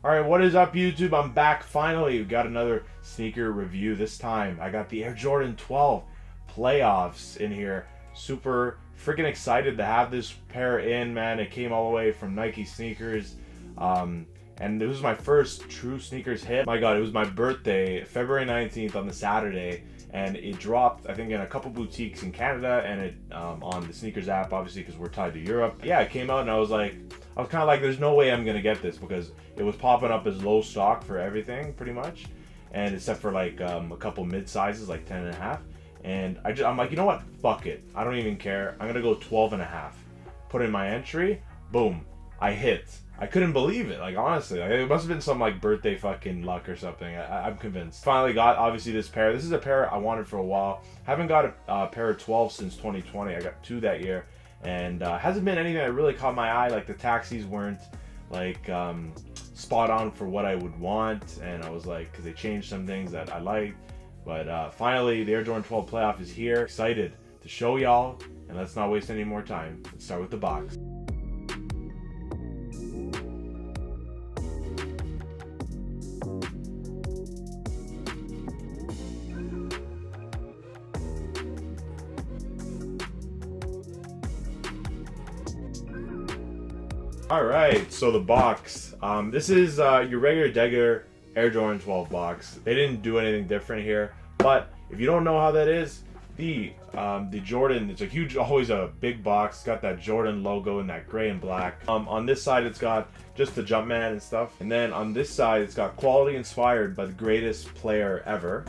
Alright, what is up YouTube? I'm back finally. We got another sneaker review. This time I got the Air Jordan 12 playoffs in here. Super freaking excited to have this pair in, man. It came all the way from Nike sneakers. And it was my first true sneakers hit. My god, it was my birthday, February 19th on the Saturday. And it dropped, I think, in a couple boutiques in Canada and it on the sneakers app, obviously, because we're tied to Europe. Yeah, it came out and I was kind of like, there's no way I'm gonna get this because it was popping up as low stock for everything, pretty much, and except for like a couple mid sizes, like 10 and a half. And I'm like, you know what? Fuck it. I don't even care. I'm gonna go 12 and a half. Put in my entry. Boom. I hit. I couldn't believe it. Like, honestly, like, it must have been some like birthday fucking luck or something. I'm convinced. Finally got obviously this pair. This is a pair I wanted for a while. Haven't got a pair of 12 since 2020. I got two that year, and hasn't been anything that really caught my eye. Like the taxis weren't like spot on for what I would want, and I was like, because they changed some things that I liked. But finally, the Air Jordan 12 playoff is here. Excited to show y'all, and let's not waste any more time. Let's start with the box. Alright, so the box. This is your regular Degger Air Jordan 12 box. They didn't do anything different here, but if you don't know how that is, the Jordan, it's a huge, always a big box. It's got that Jordan logo in that gray and black. On this side, it's got just the Jumpman and stuff, and then on this side, it's got quality inspired by the greatest player ever,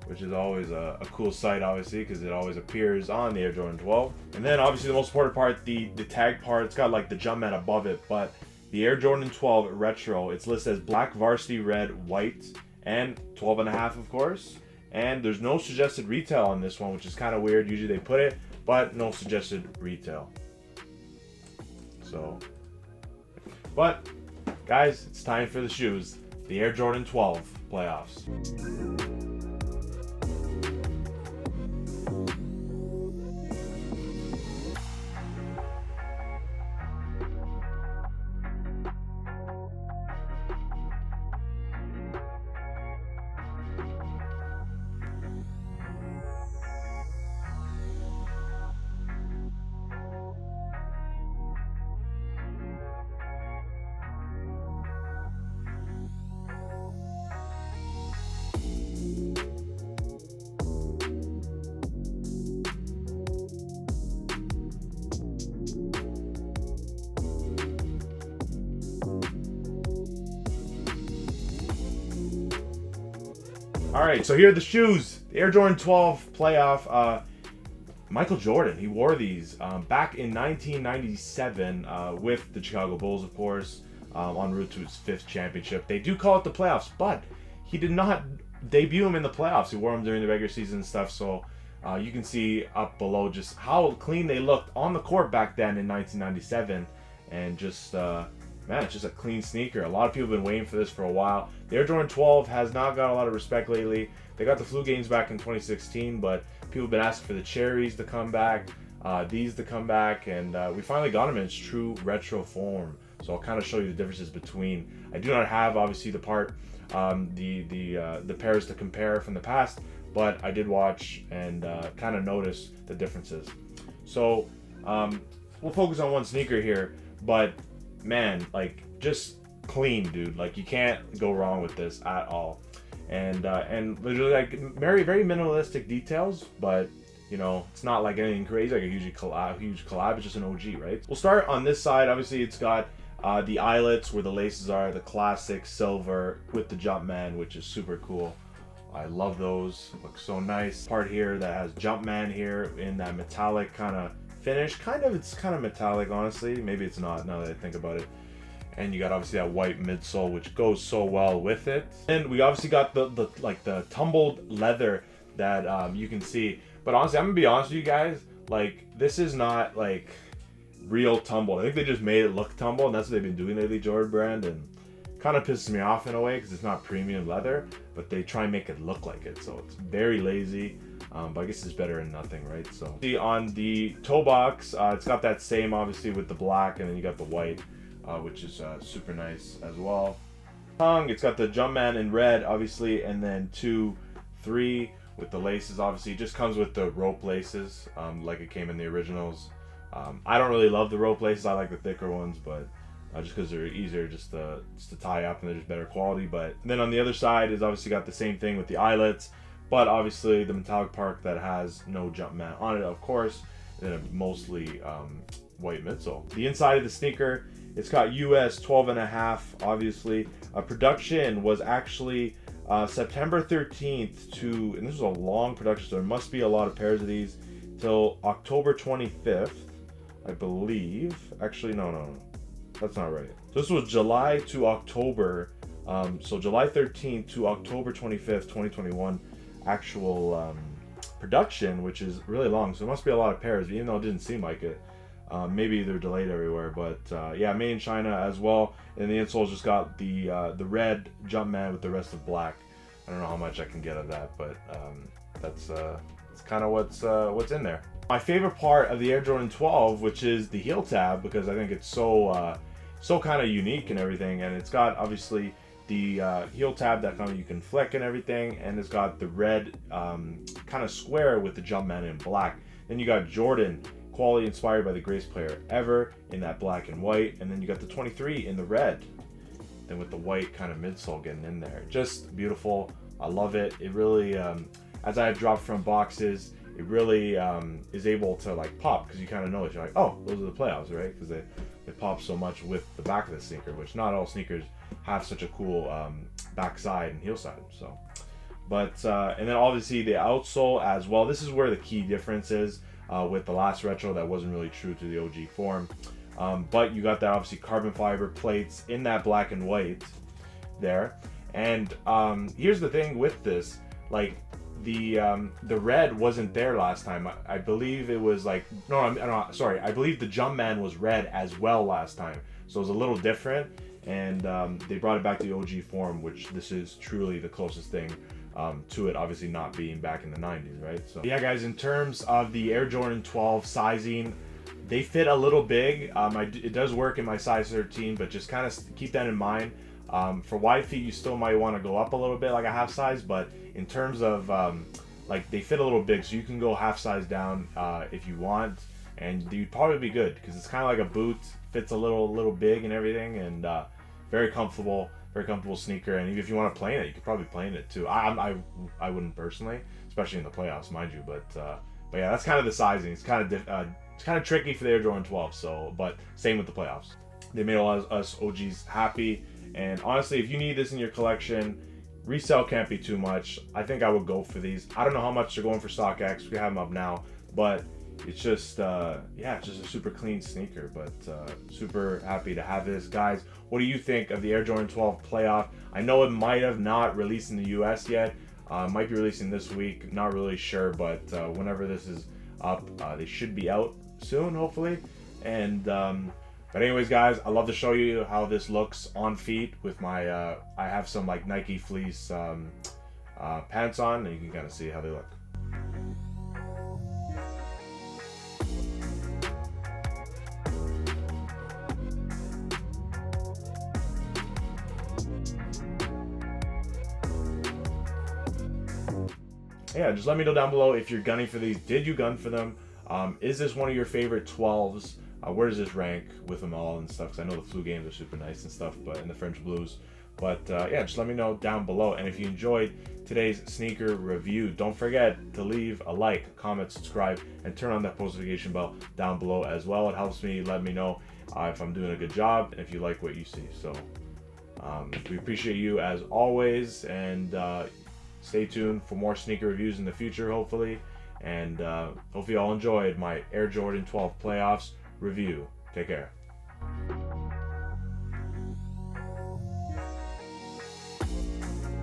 which is always a cool sight, obviously, because it always appears on the Air Jordan 12. And then, obviously, the most important part, the tag part, it's got like the Jumpman above it, but the Air Jordan 12 Retro, it's listed as black, varsity red, white, and 12 and a half, of course. And there's no suggested retail on this one, which is kind of weird. Usually they put it, but no suggested retail. So, but, guys, it's time for the shoes. The Air Jordan 12 playoffs. Alright, so here are the shoes. The Air Jordan 12 playoff. Michael Jordan, he wore these back in 1997 with the Chicago Bulls, of course, en route to his 5th championship. They do call it the playoffs, but he did not debut them in the playoffs. He wore them during the regular season and stuff, so you can see up below just how clean they looked on the court back then in 1997, and just man, it's just a clean sneaker. A lot of people have been waiting for this for a while. The Air Jordan 12 has not got a lot of respect lately. They got the flu games back in 2016, but people have been asking for the cherries to come back, these to come back, and we finally got them in its true retro form. So I'll kind of show you the differences between. I do not have, obviously, the pairs to compare from the past, but I did watch and kind of notice the differences. So we'll focus on one sneaker here, but man, like, just clean, dude. Like, you can't go wrong with this at all. And literally, like, very minimalistic details, but you know, it's not like anything crazy, like a huge collab. It's just an OG, right? We'll start on this side. Obviously, it's got the eyelets where the laces are, the classic silver with the Jumpman, which is super cool. I love those. Looks so nice. Part here that has Jumpman here in that metallic kind of finish. It's kind of metallic, honestly. Maybe it's not, now that I think about it. And you got obviously that white midsole, which goes so well with it. And we obviously got the tumbled leather that you can see. But honestly, I'm gonna be honest with you guys, like, this is not like real tumble. I think they just made it look tumble, and that's what they've been doing lately, Jordan brand, and kind of pisses me off in a way because it's not premium leather, but they try and make it look like it, so it's very lazy. But I guess it's better than nothing, right? So see on the toe box, it's got that same, obviously, with the black, and then you got the white. which is super nice as well. Tongue, it's got the Jumpman in red, obviously, and then 2, 3 with the laces. Obviously, it just comes with the rope laces, like it came in the originals. I don't really love the rope laces. I like the thicker ones, but just because they're easier just to tie up and they're just better quality. But then on the other side is obviously got the same thing with the eyelets, but obviously the metallic part that has no Jumpman on it, of course, and a mostly white midsole. The inside of the sneaker, it's got US 12.5, obviously. Production was actually September 13th to, and this was a long production, so there must be a lot of pairs of these, till October 25th, I believe. Actually, no, that's not right. So this was July to October, so July 13th to October 25th, 2021, actual production, which is really long, so there must be a lot of pairs, even though it didn't seem like it. Maybe they're delayed everywhere, but yeah, made in China as well. And the insole's just got the red Jumpman with the rest of black. I don't know how much I can get of that, but that's kind of what's in there. My favorite part of the Air Jordan 12, which is the heel tab, because I think it's so kind of unique and everything, and it's got obviously the heel tab that kind of you can flick and everything, and it's got the red kind of square with the Jumpman in black. Then you got Jordan, quality inspired by the greatest player ever, in that black and white, and then you got the 23 in the red, then with the white kind of midsole getting in there. Just beautiful. I love it. It really, as I have dropped from boxes, it really is able to like pop, because you kind of know it. You're like, oh, those are the playoffs, right? Because they pop so much with the back of the sneaker, which not all sneakers have such a cool back side and heel side. So, but and then obviously the outsole as well. This is where the key difference is. With the last retro that wasn't really true to the OG form, but you got that obviously carbon fiber plates in that black and white there. And here's the thing with this, like the red wasn't there last time. I believe it was like sorry, I believe the Jumpman was red as well last time, so it was a little different, and they brought it back to the OG form, which this is truly the closest thing to it, obviously not being back in the 90s, right? So yeah, guys, in terms of the Air Jordan 12 sizing, they fit a little big. It does work in my size 13, but just kind of keep that in mind. For wide feet, you still might want to go up a little bit, like a half size, but in terms of like, they fit a little big, so you can go half size down if you want, and you'd probably be good, because it's kind of like a boot, fits a little big and everything, and very comfortable sneaker. And even if you want to play in it, you could probably play in it too. I wouldn't personally, especially in the playoffs, mind you. But yeah, that's kind of the sizing. It's kind of tricky for the Air Jordan 12. So, but same with the playoffs. They made a lot of us OGs happy. And honestly, if you need this in your collection, resale can't be too much. I think I would go for these. I don't know how much they're going for StockX. We have them up now, but it's just yeah, it's just a super clean sneaker, but super happy to have this. Guys, what do you think of the Air Jordan 12 playoff? I know it might have not released in the US yet, might be releasing this week, not really sure, but whenever this is up, they should be out soon, hopefully. And but anyways, guys, I love to show you how this looks on feet with my I have some like Nike fleece pants on, and you can kind of see how they look. Yeah, just let me know down below if you're gunning for these. Did you gun for them? Is this one of your favorite 12s? Where does this rank with them all and stuff? Because I know the flu games are super nice and stuff, but in the French blues. But yeah, just let me know down below. And if you enjoyed today's sneaker review, don't forget to leave a like, comment, subscribe, and turn on that post notification bell down below as well. It helps me let me know if I'm doing a good job and if you like what you see. So we appreciate you as always, and stay tuned for more sneaker reviews in the future, hopefully. And hopefully you all enjoyed my Air Jordan 12 playoffs review. Take care.